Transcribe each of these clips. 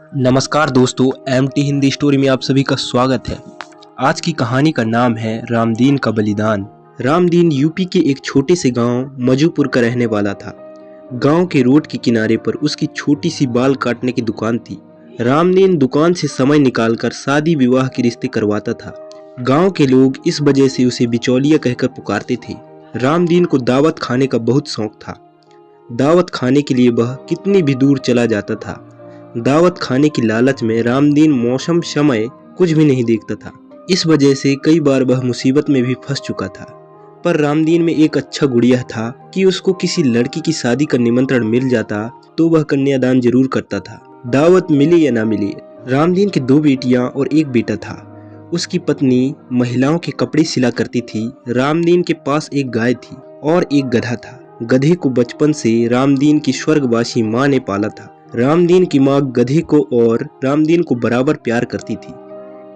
नमस्कार दोस्तों, MT Hindi story में आप सभी का स्वागत है। आज की कहानी का नाम है रामदीन का बलिदान। रामदीन यूपी के एक छोटे से गांव मजूपुर का रहने वाला था। गांव के रोड के किनारे पर उसकी छोटी सी बाल काटने की दुकान थी। रामदीन दुकान से समय निकालकर शादी विवाह के रिश्ते करवाता था। गांव के लोग इस वजह से उसे बिचौलिया कहकर पुकारते थे। रामदीन को दावत खाने का बहुत शौक था। दावत खाने के लिए वह कितनी भी दूर चला जाता था। दावत खाने की लालच में रामदीन मौसम समय कुछ भी नहीं देखता था। इस वजह से कई बार वह मुसीबत में भी फंस चुका था। पर रामदीन में एक अच्छा गुण यह था कि उसको किसी लड़की की शादी का निमंत्रण मिल जाता तो वह कन्यादान जरूर करता था, दावत मिले या ना मिले। रामदीन की 2 बेटियां और 1 बेटा था। उसकी पत्नी महिलाओं के कपड़े सिला करती थी। रामदीन के पास एक गाय थी और एक गधा था। गधे को बचपन से रामदीन की स्वर्गवासी माँ ने पाला था। रामदीन की माँ गधे को और रामदीन को बराबर प्यार करती थी।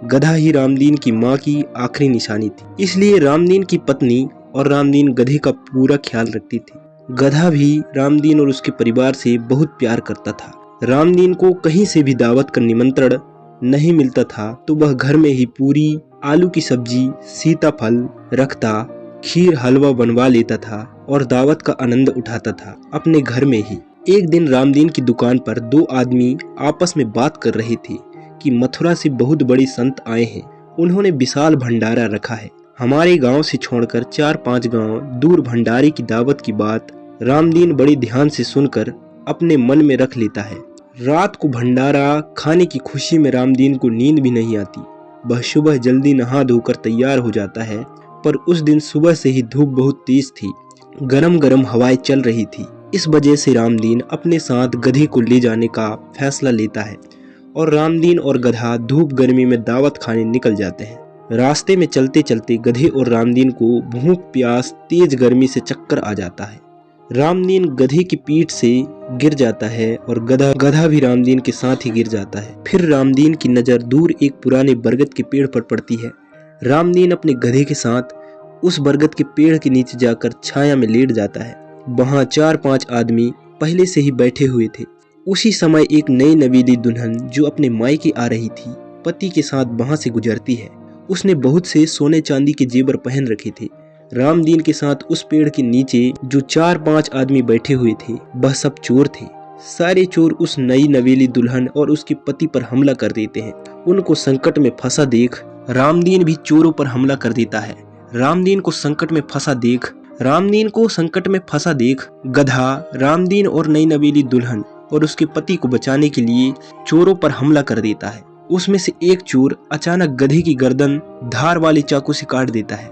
गधा ही रामदीन की माँ की आखिरी निशानी थी, इसलिए रामदीन की पत्नी और रामदीन गधे का पूरा ख्याल रखती थी। गधा भी रामदीन और उसके परिवार से बहुत प्यार करता था। रामदीन को कहीं से भी दावत का निमंत्रण नहीं मिलता था तो वह घर में ही पूरी, आलू की सब्जी, सीताफल रखता, खीर हलवा बनवा लेता था और दावत का आनंद उठाता था अपने घर में ही। एक दिन रामदीन की दुकान पर 2 आदमी आपस में बात कर रहे थे कि मथुरा से बहुत बड़े संत आए हैं। उन्होंने विशाल भंडारा रखा है। हमारे गांव से छोड़कर 4-5 गांव दूर भंडारे की दावत की बात रामदीन बड़े ध्यान से सुनकर अपने मन में रख लेता है। रात को भंडारा खाने की खुशी में रामदीन को नींद भी नहीं आती। वह सुबह जल्दी नहा धोकर तैयार हो जाता है, पर उस दिन सुबह से ही धूप बहुत तेज थी। गरम गरम हवाएं चल रही थी। इस वजह से रामदीन अपने साथ गधे को ले जाने का फैसला लेता है और रामदीन और गधा धूप गर्मी में दावत खाने निकल जाते हैं। रास्ते में चलते चलते गधे और रामदीन को भूख प्यास तेज गर्मी से चक्कर आ जाता है। रामदीन गधे की पीठ से गिर जाता है और गधा भी रामदीन के साथ ही गिर जाता है। फिर रामदीन की नज़र दूर एक पुराने बरगद के पेड़ पर पड़ती है। रामदीन अपने गधे के साथ उस बरगद के पेड़ के नीचे जाकर छाया में लेट जाता है। वहाँ 4-5 आदमी पहले से ही बैठे हुए थे। उसी समय एक नई नवेली दुल्हन जो अपने मायके आ रही थी, पति के साथ वहाँ से गुजरती है। उसने बहुत से सोने चांदी के जेवर पहन रखे थे। रामदीन के साथ उस पेड़ के नीचे जो 4-5 आदमी बैठे हुए थे वह सब चोर थे। सारे चोर उस नई नवेली दुल्हन और उसके पति पर हमला कर देते हैं। उनको संकट में फंसा देख रामदीन भी चोरों पर हमला कर देता है। रामदीन को संकट में फंसा देख गधा रामदीन और नई नवेली दुल्हन और उसके पति को बचाने के लिए चोरों पर हमला कर देता है। उसमें से एक चोर अचानक गधे की गर्दन धार वाले चाकू से काट देता है।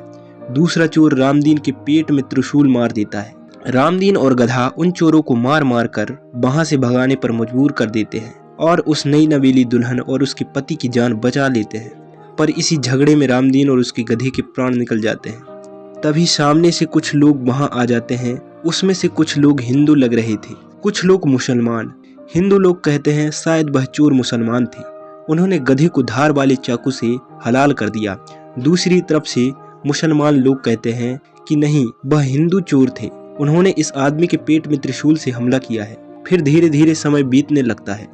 दूसरा चोर रामदीन के पेट में त्रिशूल मार देता है। रामदीन और गधा उन चोरों को मार मार कर वहां से भगाने पर मजबूर कर देते हैं और उस नई नवेली दुल्हन और उसके पति की जान बचा लेते हैं। पर इसी झगड़े में रामदीन और उसके गधे के प्राण निकल जाते हैं। तभी सामने से कुछ लोग वहां आ जाते हैं। उसमें से कुछ लोग हिंदू लग रहे थे, कुछ लोग मुसलमान। हिंदू लोग कहते हैं शायद वह चोर मुसलमान थे। उन्होंने गधे को धार वाले चाकू से हलाल कर दिया। दूसरी तरफ से मुसलमान लोग कहते हैं कि नहीं, वह हिंदू चोर थे। उन्होंने इस आदमी के पेट में त्रिशूल से हमला किया है। फिर धीरे धीरे समय बीतने लगता है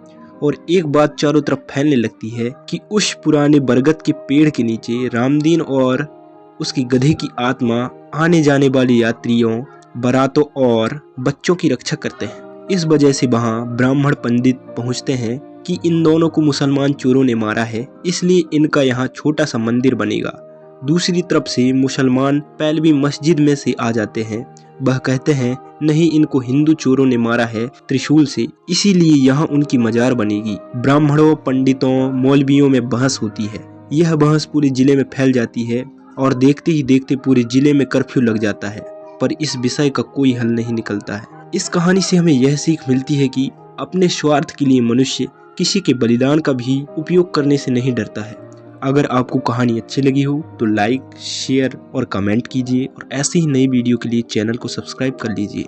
और एक बात चारों तरफ फैलने लगती है कि उस पुराने बरगद के पेड़ के नीचे रामदीन और उसकी गधे की आत्मा आने जाने वाले यात्रियों, बारातों और बच्चों की रक्षा करते हैं। इस वजह से वहां ब्राह्मण पंडित पहुंचते हैं कि इन दोनों को मुसलमान चोरों ने मारा है, इसलिए इनका यहाँ छोटा सा मंदिर बनेगा। दूसरी तरफ से मुसलमान पैलवी मस्जिद में से आ जाते हैं। वह कहते हैं नहीं, इनको हिंदू चोरों ने मारा है त्रिशूल से, इसीलिए यहाँ उनकी मजार बनेगी। ब्राह्मणों, पंडितों, मौलवियों में बहस होती है। यह बहस पूरे जिले में फैल जाती है और देखते ही देखते पूरे जिले में कर्फ्यू लग जाता है, पर इस विषय का कोई हल नहीं निकलता है। इस कहानी से हमें यह सीख मिलती है कि अपने स्वार्थ के लिए मनुष्य किसी के बलिदान का भी उपयोग करने से नहीं डरता है। अगर आपको कहानी अच्छी लगी हो तो लाइक, शेयर और कमेंट कीजिए और ऐसी ही नई वीडियो के लिए चैनल को सब्सक्राइब कर लीजिए।